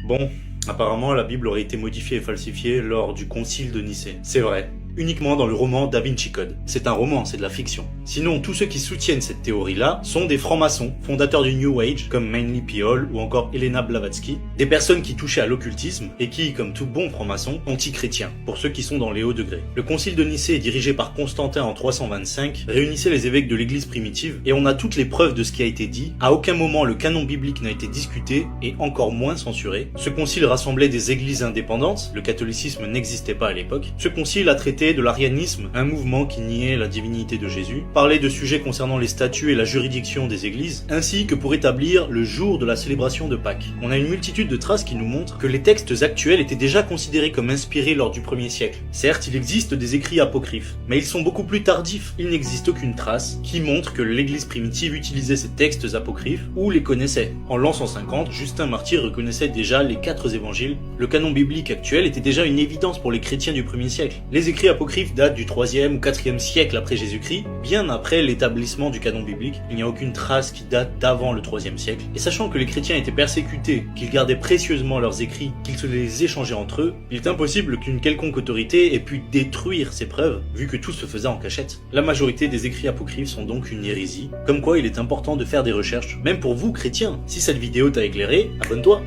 Bon, apparemment la Bible aurait été modifiée et falsifiée lors du concile de Nicée. C'est vrai. Uniquement dans le roman Da Vinci Code. C'est un roman, c'est de la fiction. Sinon, tous ceux qui soutiennent cette théorie-là sont des francs-maçons, fondateurs du New Age, comme Manly P. Hall ou encore Helena Blavatsky, des personnes qui touchaient à l'occultisme et qui, comme tout bon franc-maçon, anti-chrétiens, pour ceux qui sont dans les hauts degrés. Le concile de Nicée, dirigé par Constantin en 325, réunissait les évêques de l'église primitive, et on a toutes les preuves de ce qui a été dit. À aucun moment le canon biblique n'a été discuté, et encore moins censuré. Ce concile rassemblait des églises indépendantes, le catholicisme n'existait pas à l'époque. Ce concile a traité de l'arianisme, un mouvement qui niait la divinité de Jésus, parlait de sujets concernant les statuts et la juridiction des églises, ainsi que pour établir le jour de la célébration de Pâques. On a une multitude de traces qui nous montrent que les textes actuels étaient déjà considérés comme inspirés lors du 1er siècle. Certes, il existe des écrits apocryphes, mais ils sont beaucoup plus tardifs. Il n'existe aucune trace qui montre que l'église primitive utilisait ces textes apocryphes ou les connaissait. En l'an 150, Justin Martyr reconnaissait déjà les 4 évangiles. Le canon biblique actuel était déjà une évidence pour les chrétiens du 1er siècle. Les écrits apocryphes datent du 3e ou 4e siècle après Jésus-Christ, bien après l'établissement du canon biblique. Il n'y a aucune trace qui date d'avant le 3e siècle. Et sachant que les chrétiens étaient persécutés, qu'ils gardaient précieusement leurs écrits, qu'ils se les échangeaient entre eux, il est impossible qu'une quelconque autorité ait pu détruire ces preuves, vu que tout se faisait en cachette. La majorité des écrits apocryphes sont donc une hérésie, comme quoi il est important de faire des recherches, même pour vous chrétiens. Si cette vidéo t'a éclairé, abonne-toi.